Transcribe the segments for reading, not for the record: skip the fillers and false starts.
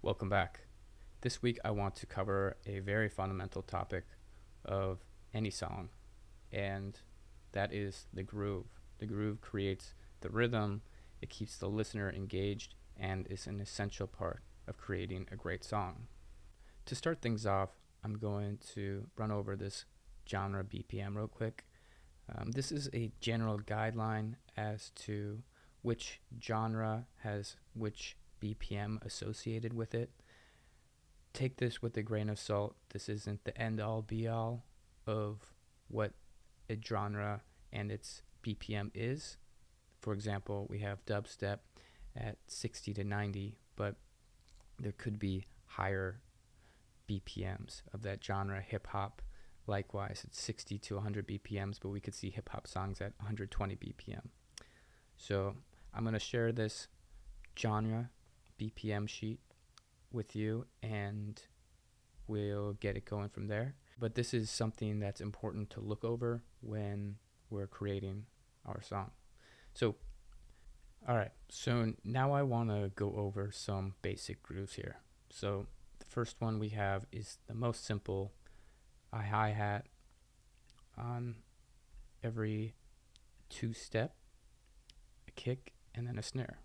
Welcome back. This week I want to cover a very fundamental topic of any song, and that is the groove. The groove creates the rhythm, it keeps the listener engaged, and is an essential part of creating a great song. To start things off, I'm going to run over this genre BPM real quick. This is a general guideline as to which genre has which BPM associated with it. Take this with a grain of salt. This isn't the end all be all of what a genre and its BPM is. For example, we have dubstep at 60 to 90, but there could be higher BPMs of that genre. Hip hop, likewise, it's 60 to 100 BPMs, but we could see hip hop songs at 120 BPM. So I'm going to share this genre BPM sheet with you, and we'll get it going from there. But this is something that's important to look over when we're creating our song. So now I want to go over some basic grooves here. So the first one we have is the most simple, a hi-hat on every two step, a kick, and then a snare.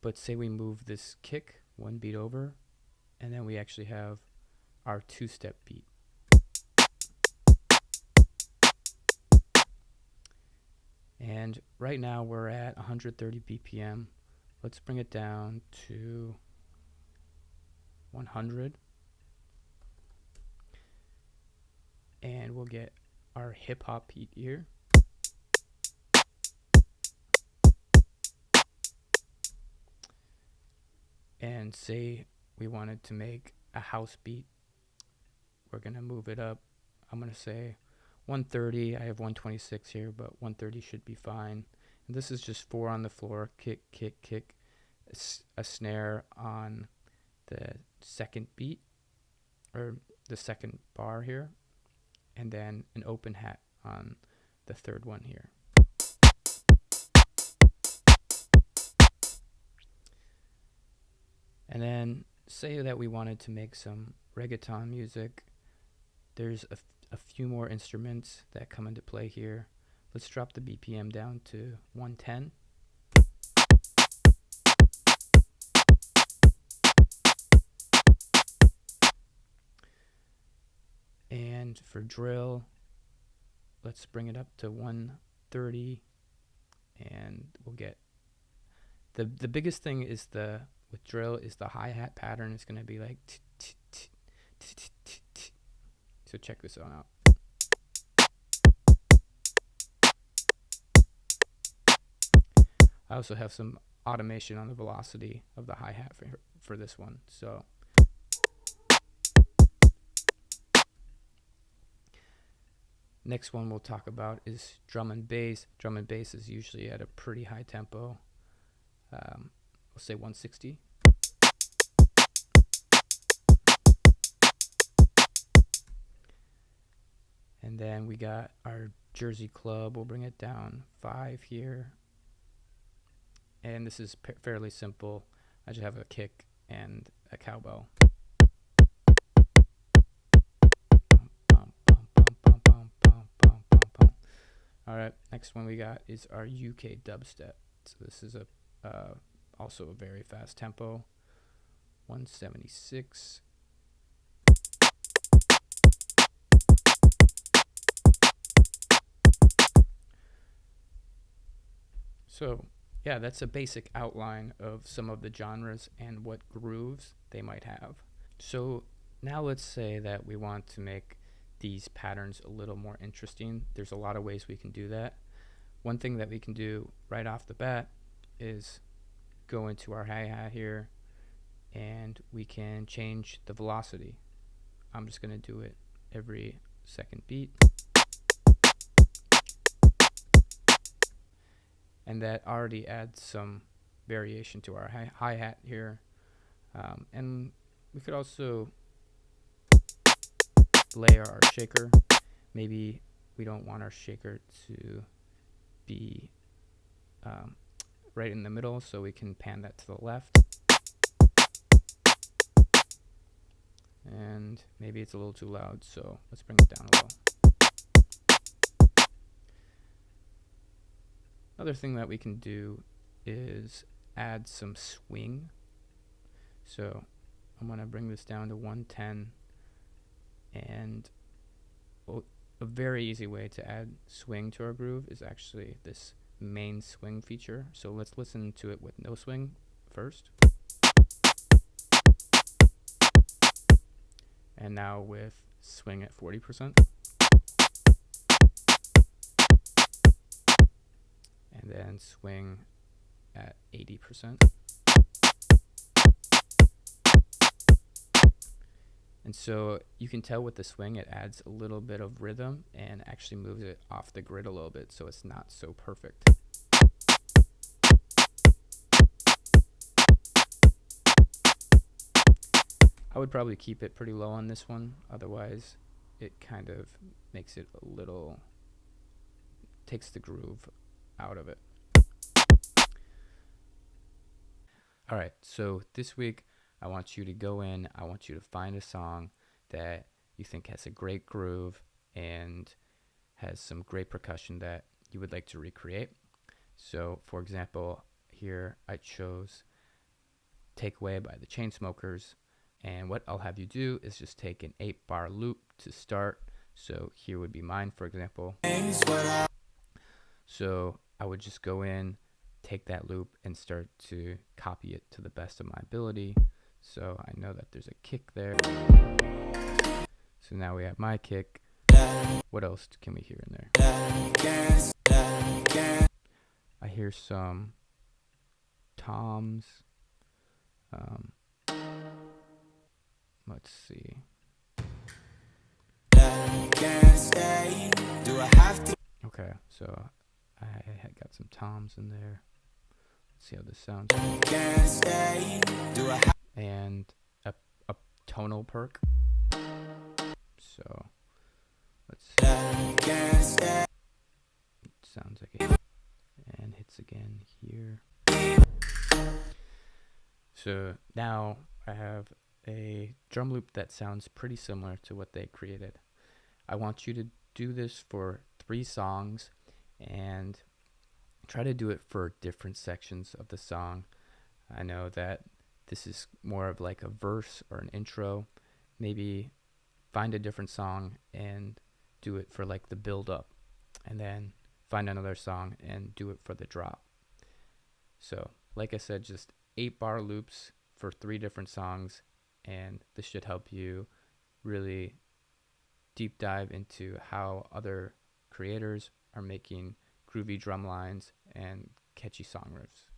But say we move this kick one beat over, and then we actually have our two-step beat. And right now we're at 130 BPM. Let's bring it down to 100. And we'll get our hip hop beat here. And say we wanted to make a house beat. We're going to move it up. I'm going to say 130. I have 126 here, but 130 should be fine. And this is just 4 on the floor, kick, kick, kick, a snare on the second beat, or the second bar here, and then an open hat on the third one here. And then say that we wanted to make some reggaeton music. There's a few more instruments that come into play here. Let's drop the BPM down to 110. And for drill, let's bring it up to 130, and we'll get the biggest thing is with drill is the hi-hat pattern is going to be like so check this one out. I also have some automation on the velocity of the hi-hat for this one. So next one we'll talk about is drum and bass. Drum and bass is usually at a pretty high tempo. We'll say 160. And then we got our Jersey Club. We'll bring it down 5 here. And this is fairly simple. I just have a kick and a cowbell. All right, next one we got is our UK dubstep. So this is also a very fast tempo, 176. So yeah, that's a basic outline of some of the genres and what grooves they might have. So now let's say that we want to make these patterns a little more interesting. There's a lot of ways we can do that. One thing that we can do right off the bat is go into our hi-hat here, and we can change the velocity. I'm just going to do it every second beat. And that already adds some variation to our hi-hat here. And we could also layer our shaker. Maybe we don't want our shaker to be right in the middle, so we can pan that to the left. And maybe it's a little too loud, so let's bring it down a little. Another thing that we can do is add some swing. So I'm going to bring this down to 110, and a very easy way to add swing to our groove is actually this main swing feature. So let's listen to it with no swing first. And now with swing at 40%. And then swing at 80%. And so you can tell with the swing it adds a little bit of rhythm and actually moves it off the grid a little bit, so it's not so perfect. I would probably keep it pretty low on this one, otherwise it kind of makes it a little, takes the groove out of it. Alright, so this week I want you to go in, I want you to find a song that you think has a great groove and has some great percussion that you would like to recreate. So for example, here I chose Take Away by the Chainsmokers, and what I'll have you do is just take an 8-bar loop to start. So here would be mine, for example. So I would just go in, take that loop and start to copy it to the best of my ability. So I know that there's a kick there. So now we have my kick. What else can we hear in there? I hear some toms. Let's see. Okay, so I had got some toms in there. Let's see how this sounds. And a tonal perk. So let's see. It sounds like it. And hits again here. So now I have a drum loop that sounds pretty similar to what they created. I want you to do this for 3 songs and try to do it for different sections of the song. I know that this is more of like a verse or an intro. Maybe find a different song and do it for like the build up, and then find another song and do it for the drop. So like I said, just 8-bar loops for 3 different songs, and this should help you really deep dive into how other creators are making groovy drum lines and catchy song riffs.